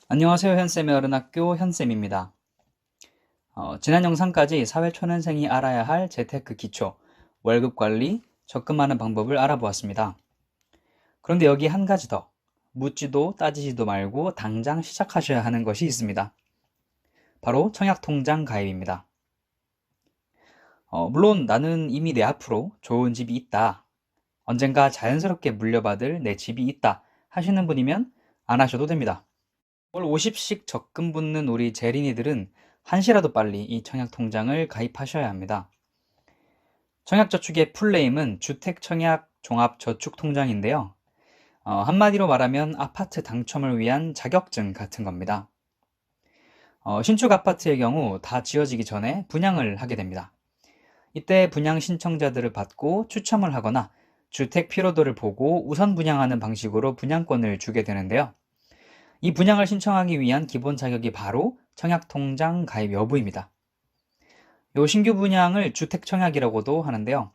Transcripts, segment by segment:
안녕하세요. 현쌤의 어른학교 현쌤입니다. 지난 영상까지 사회초년생이 알아야 할 재테크 기초, 월급 관리, 적금하는 방법을 알아보았습니다. 그런데 여기 한 가지 더, 묻지도 따지지도 말고 당장 시작하셔야 하는 것이 있습니다. 바로 청약통장 가입입니다. 물론 나는 이미 내 앞으로 좋은 집이 있다, 언젠가 자연스럽게 물려받을 내 집이 있다 하시는 분이면 안 하셔도 됩니다. 월 50씩 적금 붙는 우리 재린이들은 한시라도 빨리 이 청약통장을 가입하셔야 합니다. 청약저축의 풀네임은 주택청약 종합저축통장인데요. 한마디로 말하면 아파트 당첨을 위한 자격증 같은 겁니다. 신축 아파트의 경우 다 지어지기 전에 분양을 하게 됩니다. 이때 분양 신청자들을 받고 추첨을 하거나 주택 피로도를 보고 우선 분양하는 방식으로 분양권을 주게 되는데요. 이 분양을 신청하기 위한 기본 자격이 바로 청약통장 가입 여부입니다. 요 신규 분양을 주택청약이라고도 하는데요.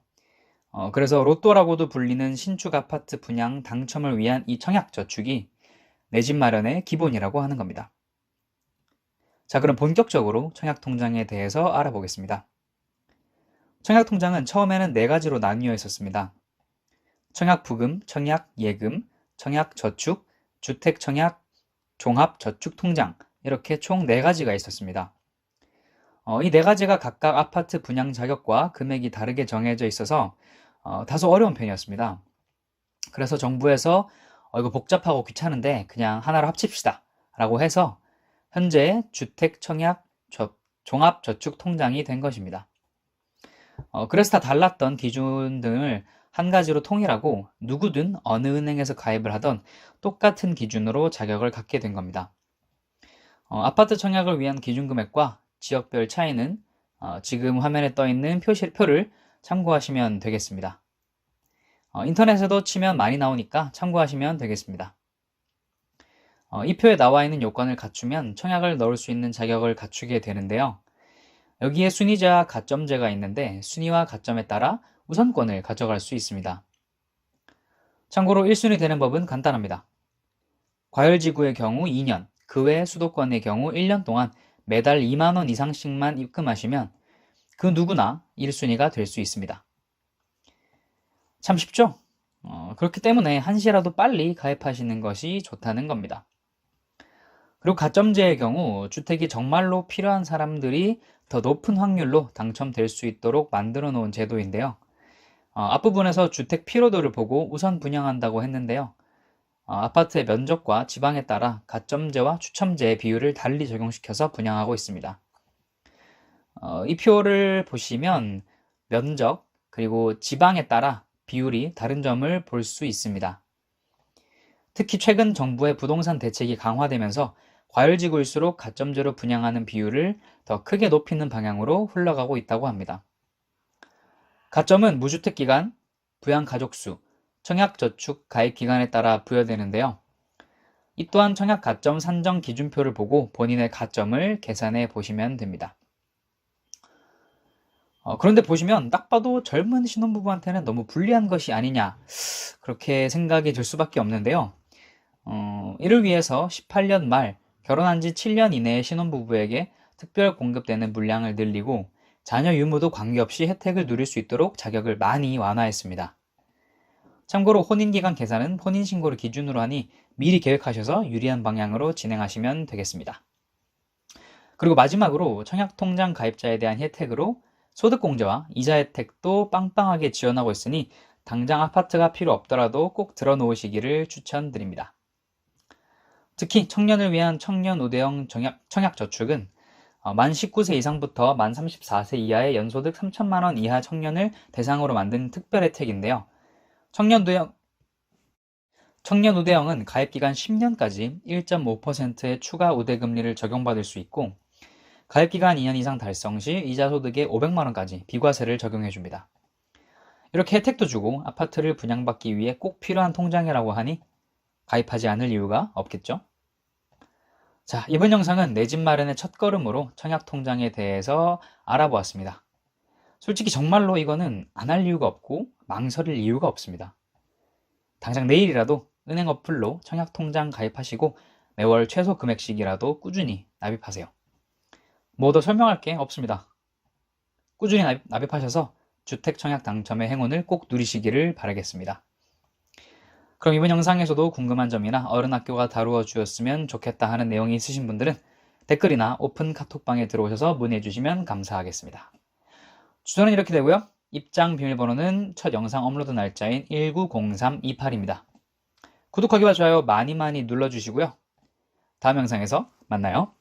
그래서 로또라고도 불리는 신축 아파트 분양 당첨을 위한 이 청약저축이 내 집 마련의 기본이라고 하는 겁니다. 자, 그럼 본격적으로 청약통장에 대해서 알아보겠습니다. 청약통장은 처음에는 네 가지로 나뉘어 있었습니다. 청약부금, 청약예금, 청약저축, 주택청약 종합저축통장, 이렇게 총 4가지가 있었습니다. 이 4가지가 각각 아파트 분양 자격과 금액이 다르게 정해져 있어서 다소 어려운 편이었습니다. 그래서 정부에서 이거 복잡하고 귀찮은데 그냥 하나로 합칩시다 라고 해서 현재 주택청약 종합저축통장이 된 것입니다. 그래서 다 달랐던 기준 등을 한 가지로 통일하고 누구든 어느 은행에서 가입을 하던 똑같은 기준으로 자격을 갖게 된 겁니다. 아파트 청약을 위한 기준금액과 지역별 차이는 지금 화면에 떠 있는 표를 참고하시면 되겠습니다. 인터넷에도 치면 많이 나오니까 참고하시면 되겠습니다. 이 표에 나와 있는 요건을 갖추면 청약을 넣을 수 있는 자격을 갖추게 되는데요. 여기에 순위제와 가점제가 있는데 순위와 가점에 따라 우선권을 가져갈 수 있습니다. 참고로 1순위 되는 법은 간단합니다. 과열지구의 경우 2년, 그 외 수도권의 경우 1년 동안 매달 2만 원 이상씩만 입금하시면 그 누구나 1순위가 될 수 있습니다. 참 쉽죠? 그렇기 때문에 한시라도 빨리 가입하시는 것이 좋다는 겁니다. 그리고 가점제의 경우 주택이 정말로 필요한 사람들이 더 높은 확률로 당첨될 수 있도록 만들어 놓은 제도인데요. 앞부분에서 주택 피로도를 보고 우선 분양한다고 했는데요. 아파트의 면적과 지방에 따라 가점제와 추첨제의 비율을 달리 적용시켜서 분양하고 있습니다. 이 표를 보시면 면적 그리고 지방에 따라 비율이 다른 점을 볼 수 있습니다. 특히 최근 정부의 부동산 대책이 강화되면서 과열지구일수록 가점제로 분양하는 비율을 더 크게 높이는 방향으로 흘러가고 있다고 합니다. 가점은 무주택 기간, 부양 가족 수, 청약저축 가입 기간에 따라 부여되는데요. 이 또한 청약 가점 산정 기준표를 보고 본인의 가점을 계산해 보시면 됩니다. 그런데 보시면 딱 봐도 젊은 신혼부부한테는 너무 불리한 것이 아니냐 그렇게 생각이 들 수밖에 없는데요. 이를 위해서 18년 말 결혼한 지 7년 이내의 신혼부부에게 특별 공급되는 물량을 늘리고 자녀 유무도 관계없이 혜택을 누릴 수 있도록 자격을 많이 완화했습니다. 참고로 혼인기간 계산은 혼인신고를 기준으로 하니 미리 계획하셔서 유리한 방향으로 진행하시면 되겠습니다. 그리고 마지막으로 청약통장 가입자에 대한 혜택으로 소득공제와 이자 혜택도 빵빵하게 지원하고 있으니 당장 아파트가 필요 없더라도 꼭 들어놓으시기를 추천드립니다. 특히 청년을 위한 청년 우대형 청약저축은 만 19세 이상부터 만 34세 이하의 연소득 3천만 원 이하 청년을 대상으로 만든 특별 혜택인데요. 청년 우대형은 가입기간 10년까지 1.5%의 추가 우대금리를 적용받을 수 있고 가입기간 2년 이상 달성 시 이자 소득의 500만 원까지 비과세를 적용해줍니다. 이렇게 혜택도 주고 아파트를 분양받기 위해 꼭 필요한 통장이라고 하니 가입하지 않을 이유가 없겠죠? 자, 이번 영상은 내 집 마련의 첫걸음으로 청약통장에 대해서 알아보았습니다. 솔직히 정말로 이거는 안 할 이유가 없고 망설일 이유가 없습니다. 당장 내일이라도 은행 어플로 청약통장 가입하시고 매월 최소 금액씩이라도 꾸준히 납입하세요. 뭐 더 설명할 게 없습니다. 꾸준히 납입하셔서 주택 청약 당첨의 행운을 꼭 누리시기를 바라겠습니다. 그럼 이번 영상에서도 궁금한 점이나 어른학교가 다루어 주었으면 좋겠다 하는 내용이 있으신 분들은 댓글이나 오픈 카톡방에 들어오셔서 문의해 주시면 감사하겠습니다. 주소는 이렇게 되고요. 입장 비밀번호는 첫 영상 업로드 날짜인 190328입니다. 구독하기와 좋아요 많이 눌러주시고요. 다음 영상에서 만나요.